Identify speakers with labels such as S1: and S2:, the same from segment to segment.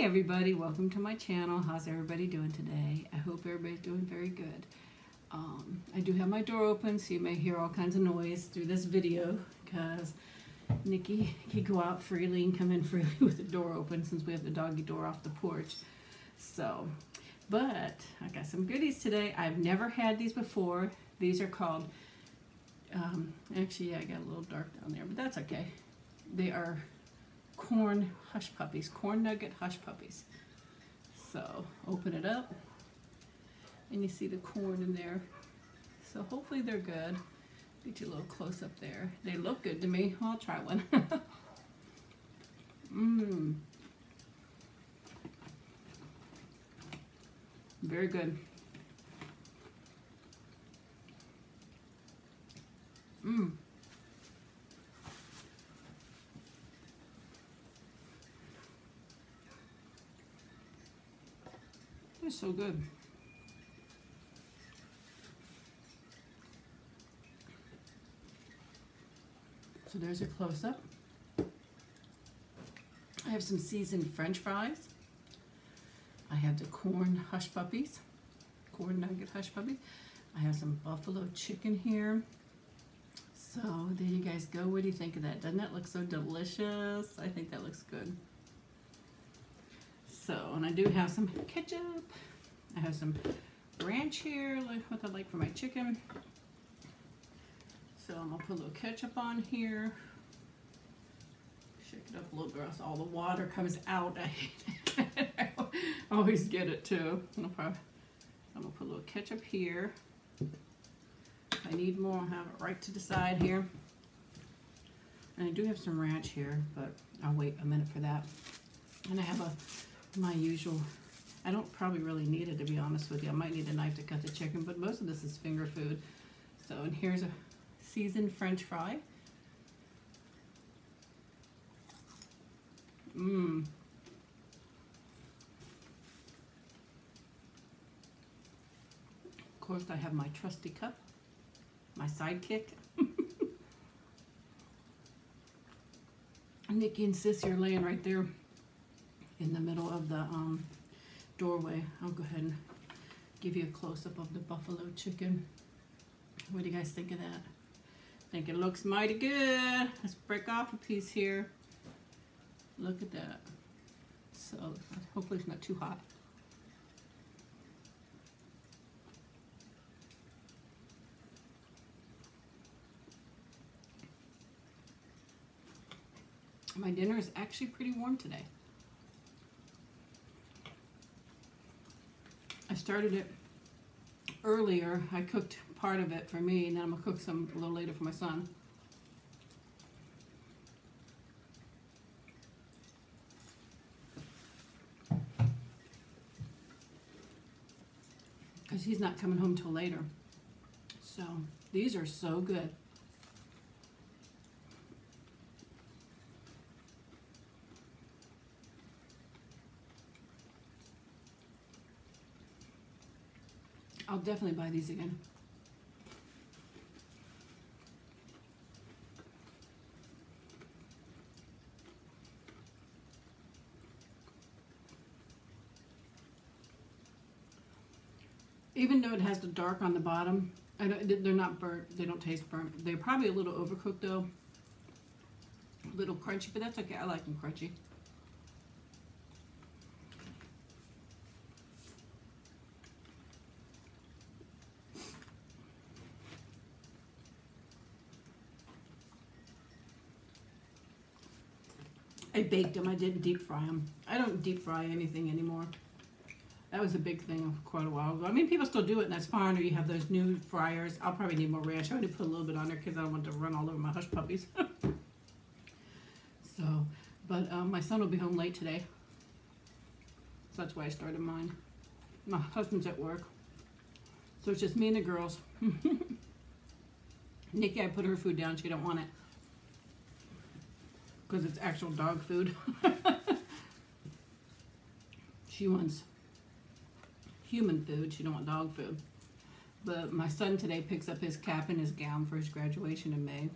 S1: everybody, welcome to my channel. How's everybody doing today? I hope everybody's doing very good. I do have my door open, so you may hear all kinds of noise through this video because Nikki can go out freely and come in freely with the door open since we have the doggy door off the porch. So, but I got some goodies today. I've never had these before. These are called, actually I got a little dark down there, but that's okay. They are corn hush puppies, corn nugget hush puppies. So open it up and you see the corn in there. So hopefully they're good. Get you a little close up there. They look good to me. I'll try one. Very good. They're so good. So there's a close-up. I have some seasoned French fries. I have the corn hush puppies, corn nugget hush puppies. I have some buffalo chicken here. So there you guys go. What do you think of that? Doesn't that look so delicious? I think that looks good. So, and I do have some ketchup. I have some ranch here, like what I like for my chicken. So I'm gonna put a little ketchup on here. Shake it up a little bit, so all the water comes out. I hate it. I always get it too. I'm gonna put a little ketchup here. If I need more, I'll have it right to the side here. And I do have some ranch here, but I'll wait a minute for that. And I have my usual, I don't probably really need it, to be honest with you. I might need a knife to cut the chicken, but most of this is finger food. So, and here's a seasoned French fry. Of course, I have my trusty cup, my sidekick. Nikki and Sissy are laying right there in the middle of the doorway. I'll go ahead and give you a close-up of the buffalo chicken. What do you guys think of that? I think it looks mighty good. Let's break off a piece here. Look at that. So hopefully it's not too hot. My dinner is actually pretty warm today. I started it earlier. I cooked part of it for me, and then I'm gonna cook some a little later for my son. Because he's not coming home till later. So these are so good. I'll definitely buy these again. Even though it has the dark on the bottom, they're not burnt. They don't taste burnt. They're probably a little overcooked though. A little crunchy, but that's okay. I like them crunchy. I baked them. I didn't deep fry them. I don't deep fry anything anymore. That was a big thing quite a while ago. I mean, people still do it, and that's fine. Or you have those new fryers. I'll probably need more ranch. I already put a little bit on there because I don't want to run all over my hush puppies. So, but my son will be home late today. So that's why I started mine. My husband's at work. So it's just me and the girls. Nikki, I put her food down. She don't want it. Because it's actual dog food. She wants human food. She don't want dog food. But my son today picks up his cap and his gown for his graduation in May. I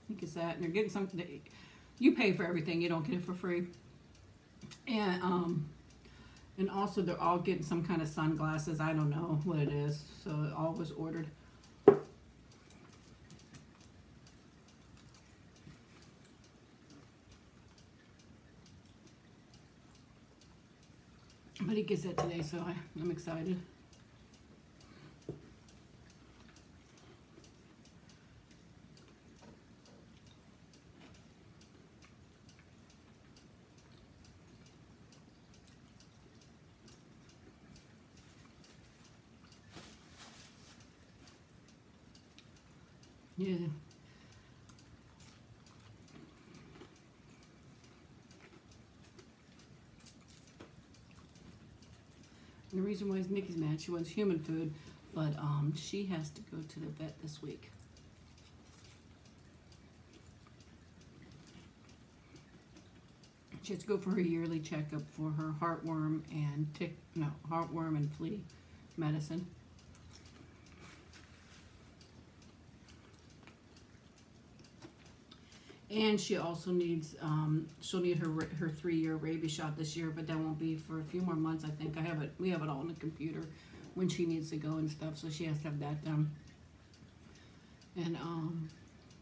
S1: think it's that. And they're getting something. You pay for everything. You don't get it for free. And And also they're all getting some kind of sunglasses. I don't know what it is. So it all was ordered. But he gets that today, so I'm excited. Yeah. And the reason why is Nikki's mad. She wants human food, but she has to go to the vet this week. She has to go for her yearly checkup for her heartworm and flea medicine. And she also needs, she'll need her 3-year rabies shot this year, but that won't be for a few more months, I think. We have it all on the computer when she needs to go and stuff, so she has to have that done. And,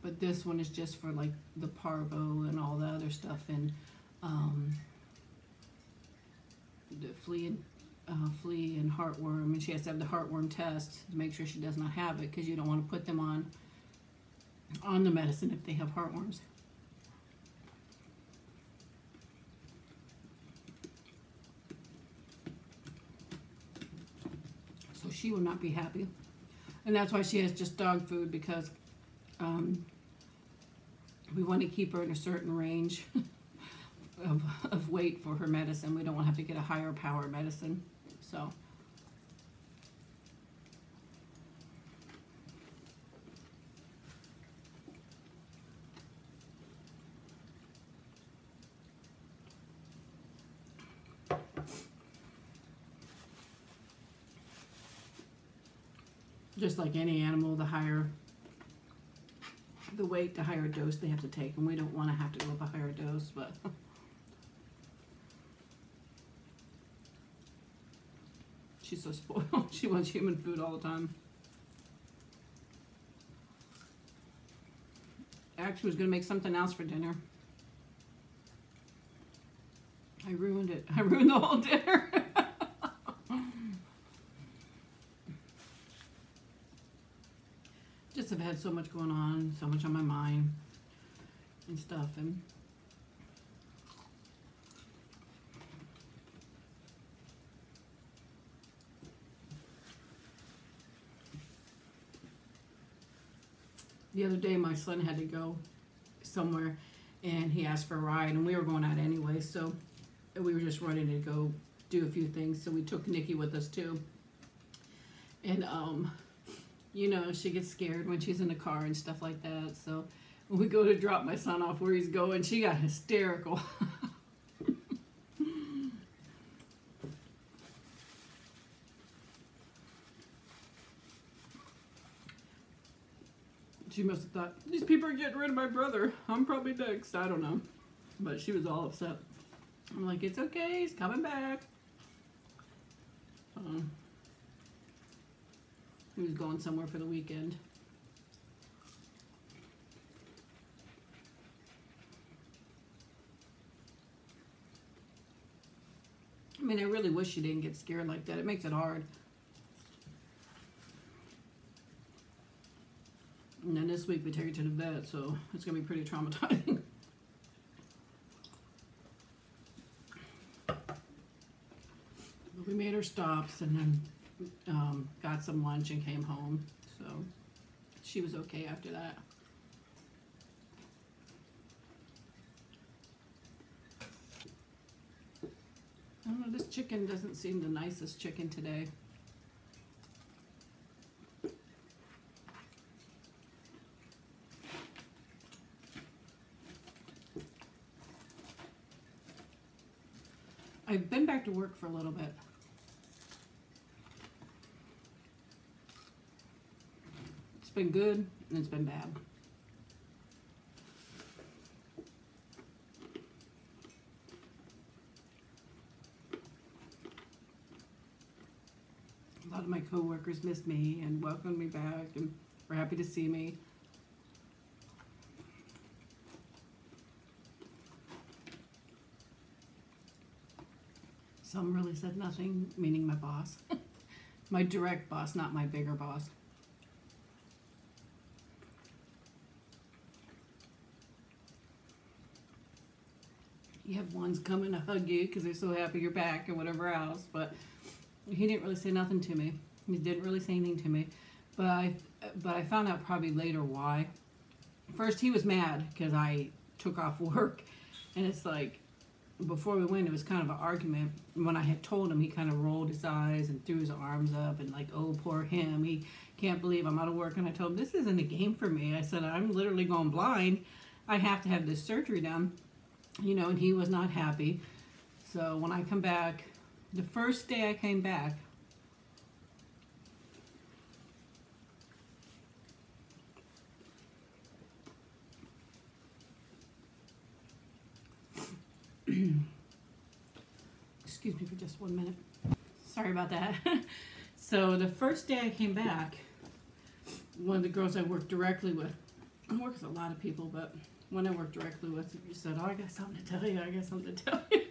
S1: but this one is just for like the parvo and all the other stuff, and the flea and heartworm, and she has to have the heartworm test to make sure she does not have it, because you don't want to put them on the medicine if they have heartworms. So she will not be happy. And that's why she has just dog food, because we want to keep her in a certain range of weight for her medicine. We don't want to have to get a higher power medicine. So just like any animal, the higher the weight, the higher dose they have to take, and we don't want to have to go up a higher dose, but she's so spoiled. She wants human food all the time. I actually was going to make something else for dinner. I ruined it. I ruined the whole dinner. Just have had so much going on, so much on my mind and stuff, and the other day my son had to go somewhere and he asked for a ride, and we were going out anyway, so we were just running to go do a few things, so we took Nikki with us too. And you know, she gets scared when she's in the car and stuff like that. So when we go to drop my son off where he's going, she got hysterical. She must have thought, these people are getting rid of my brother. I'm probably next. I don't know. But she was all upset. I'm like, it's okay. He's coming back. He was going somewhere for the weekend. I mean, I really wish she didn't get scared like that. It makes it hard. And then this week we take her to the vet, so it's going to be pretty traumatizing. We made her stops and then got some lunch and came home, so she was okay after that. I don't know, this chicken doesn't seem the nicest chicken today. I've been back to work for a little bit. It's been good and it's been bad. lot of my coworkers missed me and welcomed me back and were happy to see me. Some really said nothing, meaning my boss. My direct boss, not my bigger boss. You have ones coming to hug you because they're so happy you're back and whatever else, but he didn't really say nothing to me. He didn't really say anything to me, but I found out probably later why. First, he was mad because I took off work, and it's like, before we went, it was kind of an argument. When I had told him, he kind of rolled his eyes and threw his arms up and like, oh, poor him. He can't believe I'm out of work. And I told him, this isn't a game for me. I said, I'm literally going blind. I have to have this surgery done. You know, and he was not happy. So when I come back, the first day I came back, excuse me for just 1 minute. Sorry about that. So the first day I came back, one of the girls I work directly with, I work with a lot of people, but when I work directly with, you said, oh, I got something to tell you, I got something to tell you.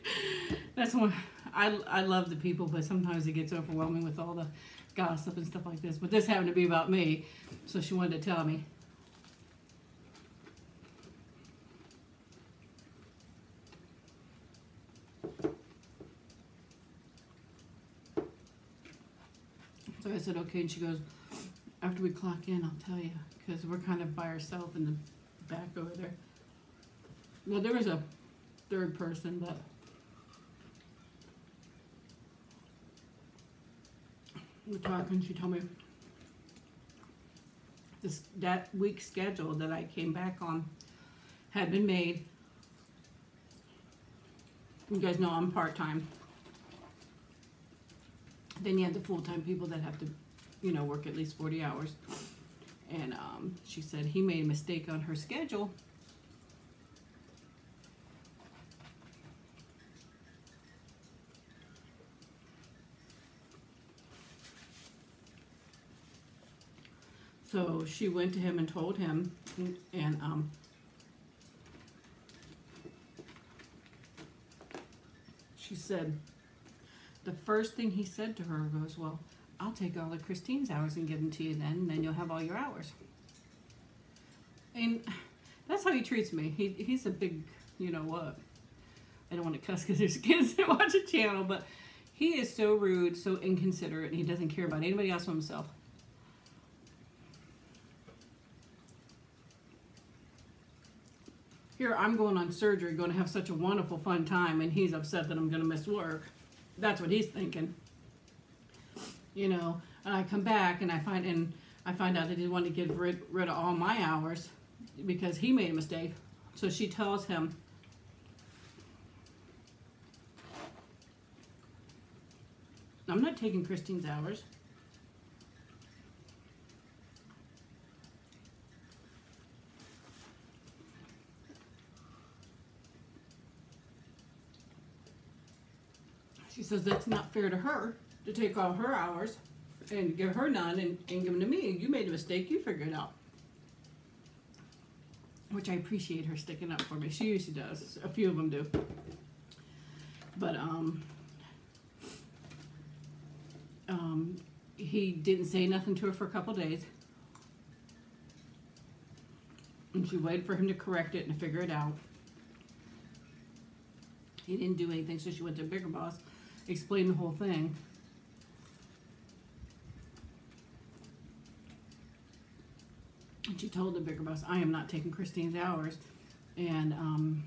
S1: That's when I love the people, but sometimes it gets overwhelming with all the gossip and stuff like this. But this happened to be about me, so she wanted to tell me. So I said, okay, and she goes, after we clock in, I'll tell you, because we're kind of by ourselves in the back over there. Well, there was a third person, but we're talking, she told me that week's schedule that I came back on had been made. You guys know I'm part-time. Then you have the full-time people that have to, you know, work at least 40 hours. And she said he made a mistake on her schedule. So she went to him and told him, and she said, the first thing he said to her goes, well, I'll take all of Christine's hours and give them to you then, and then you'll have all your hours. And that's how he treats me. He's a big, you know what, I don't want to cuss because there's kids that watch a channel, but he is so rude, so inconsiderate, and he doesn't care about anybody else but himself. Here, I'm going on surgery, going to have such a wonderful, fun time, and he's upset that I'm going to miss work. That's what he's thinking. You know, and I come back and I find out that he wanted to get rid of all my hours because he made a mistake. So she tells him, I'm not taking Christine's hours. She says that's not fair to her to take all her hours and give her none and give them to me. You made a mistake, you figure it out. Which I appreciate her sticking up for me. She usually does. A few of them do. But he didn't say nothing to her for a couple days. And she waited for him to correct it and to figure it out. He didn't do anything, so she went to a bigger boss, explained the whole thing. And she told the bigger boss, I am not taking Christine's hours. And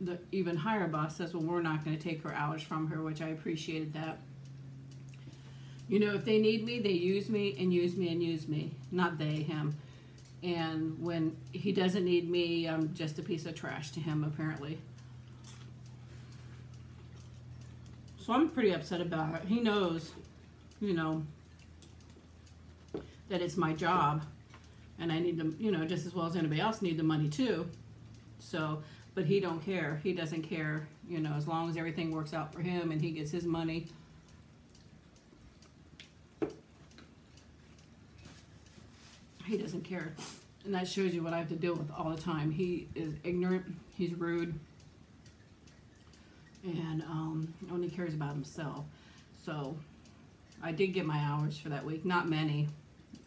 S1: the even higher boss says, well, we're not going to take her hours from her, which I appreciated that. You know, if they need me, they use me and use me and use me. Not they, him. And when he doesn't need me, I'm just a piece of trash to him, apparently. So I'm pretty upset about it. He knows, you know, that it's my job. And I need them, you know, just as well as anybody else need the money too. So, but he don't care. He doesn't care, you know, as long as everything works out for him and he gets his money. He doesn't care. And that shows you what I have to deal with all the time. He is ignorant, he's rude, and only cares about himself. So I did get my hours for that week. Not many.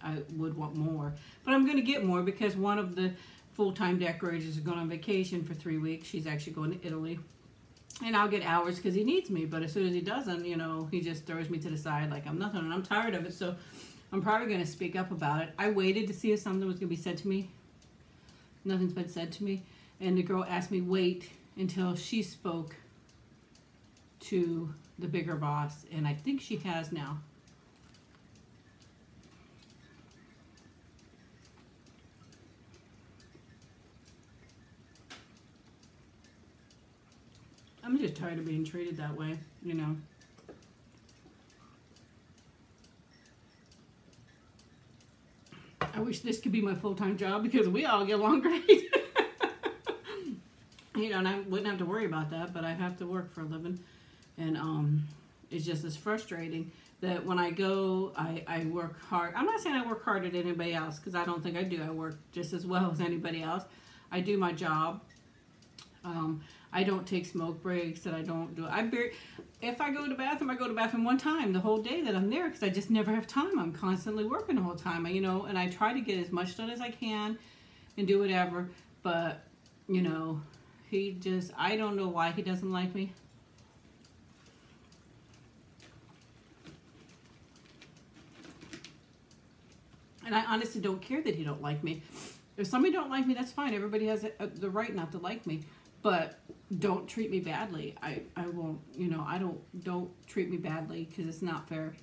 S1: I would want more. But I'm going to get more because one of the full-time decorators is going on vacation for 3 weeks. She's actually going to Italy. And I'll get hours because he needs me. But as soon as he doesn't, you know, he just throws me to the side like I'm nothing. And I'm tired of it. So I'm probably going to speak up about it. I waited to see if something was going to be said to me. Nothing's been said to me. And the girl asked me wait until she spoke to the bigger boss. And I think she has now. I'm just tired of being treated that way, you know. I wish this could be my full-time job because we all get along great. You know, and I wouldn't have to worry about that, but I have to work for a living. And it's just as frustrating that when I go, I work hard. I'm not saying I work harder than anybody else because I don't think I do. I work just as well as anybody else. I do my job. I don't take smoke breaks, and I don't do. If I go to the bathroom, I go to the bathroom one time the whole day that I'm there because I just never have time. I'm constantly working the whole time, you know, and I try to get as much done as I can and do whatever. But you know, I don't know why he doesn't like me. And I honestly don't care that he don't like me. If somebody don't like me, that's fine. Everybody has the right not to like me. But don't treat me badly. I won't, you know, don't treat me badly because it's not fair.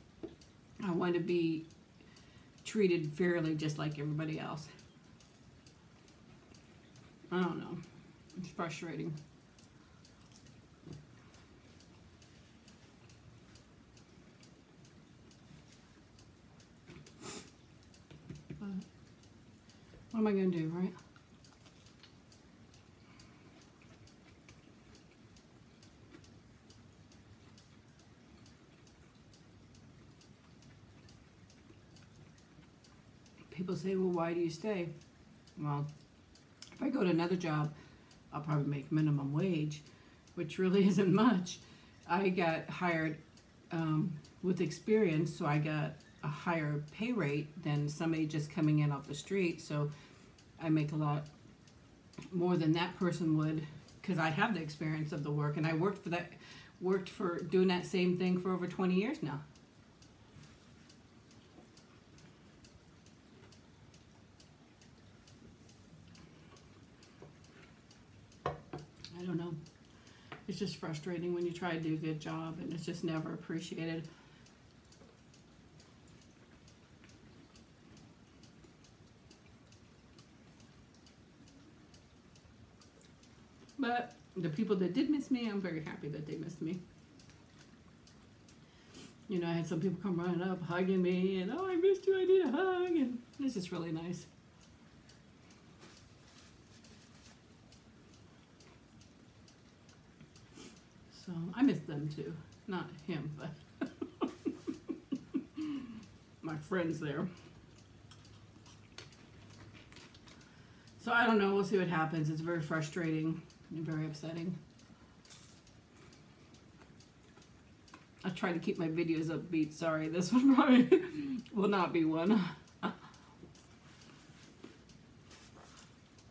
S1: I want to be treated fairly just like everybody else. I don't know. It's frustrating. But what am I going to do, right? People say, well, why do you stay? Well, if I go to another job, I'll probably make minimum wage, which really isn't much. I got hired with experience, so I got a higher pay rate than somebody just coming in off the street. So I make a lot more than that person would because I have the experience of the work, and I worked for doing that same thing for over 20 years now. I don't know. It's just frustrating when you try to do a good job and it's just never appreciated. But the people that did miss me, I'm very happy that they missed me. You know, I had some people come running up, hugging me, and, oh, I missed you, I need a hug, and it's just really nice. So I miss them too. Not him, but my friends there. So I don't know. We'll see what happens. It's very frustrating and very upsetting. I try to keep my videos upbeat. Sorry, this one probably will not be one.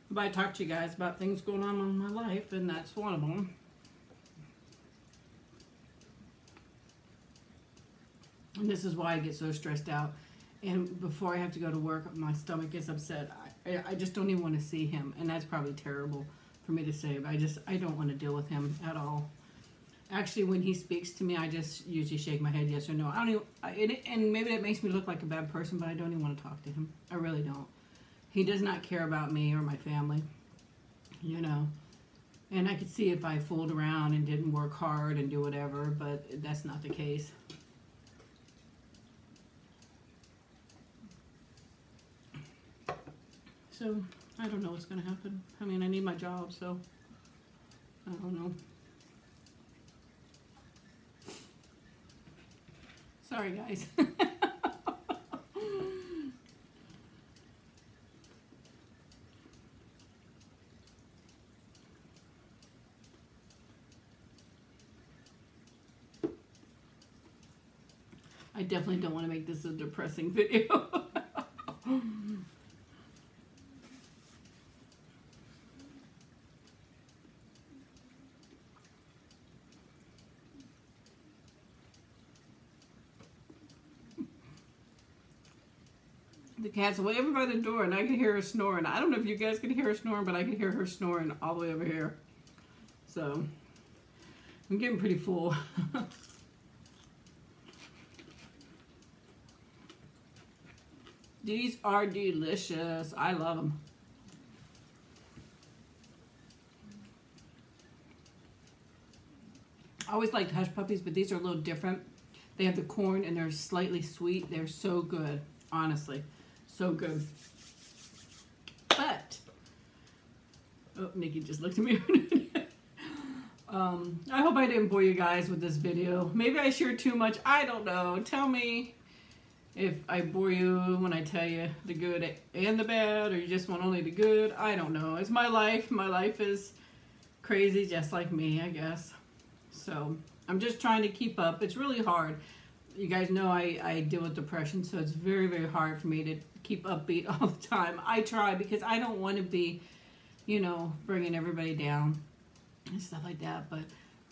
S1: But I talk to you guys about things going on in my life, and that's one of them. And this is why I get so stressed out. And before I have to go to work, my stomach gets upset. I just don't even want to see him. And that's probably terrible for me to say, but I don't want to deal with him at all. Actually, when he speaks to me, I just usually shake my head yes or no. I don't even, and maybe that makes me look like a bad person, but I don't even want to talk to him. I really don't. He does not care about me or my family, you know. And I could see if I fooled around and didn't work hard and do whatever, but that's not the case. So, I don't know what's going to happen. I mean, I need my job, so I don't know. Sorry, guys. I definitely don't want to make this a depressing video. The cat's way over by the door, and I can hear her snoring. I don't know if you guys can hear her snoring, but I can hear her snoring all the way over here. So, I'm getting pretty full. These are delicious. I love them. I always liked Hush Puppies, but these are a little different. They have the corn, and they're slightly sweet. They're so good, honestly. So good. But, oh, Nikki just looked at me. I hope I didn't bore you guys with this video. Maybe I shared too much. I don't know. Tell me if I bore you when I tell you the good and the bad, or you just want only the good. I don't know. It's my life. My life is crazy, just like me, I guess. So, I'm just trying to keep up. It's really hard. You guys know I deal with depression, so it's very, very hard for me to keep upbeat all the time. I try because I don't want to be, you know, bringing everybody down and stuff like that, but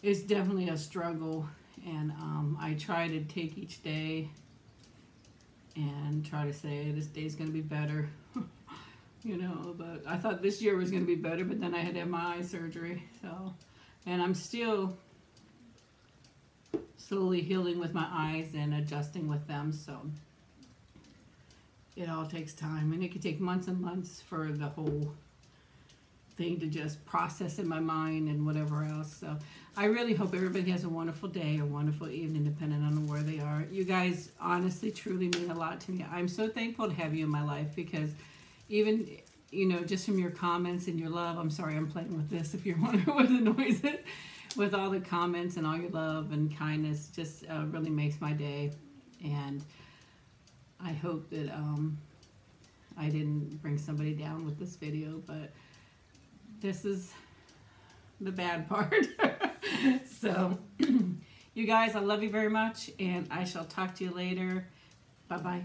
S1: it's definitely a struggle, and I try to take each day and try to say this day's going to be better, you know, but I thought this year was going to be better, but then I had to have my eye surgery, so, and I'm still slowly healing with my eyes and adjusting with them, so it all takes time, and it could take months and months for the whole thing to just process in my mind and whatever else. So I really hope everybody has a wonderful day, a wonderful evening, depending on where they are. You guys honestly, truly mean a lot to me. I'm so thankful to have you in my life, because even, you know, just from your comments and your love, I'm sorry I'm playing with this if you're wondering what the noise is, with all the comments and all your love and kindness, just really makes my day. And I hope that I didn't bring somebody down with this video, but this is the bad part. So, you guys, I love you very much, and I shall talk to you later. Bye-bye.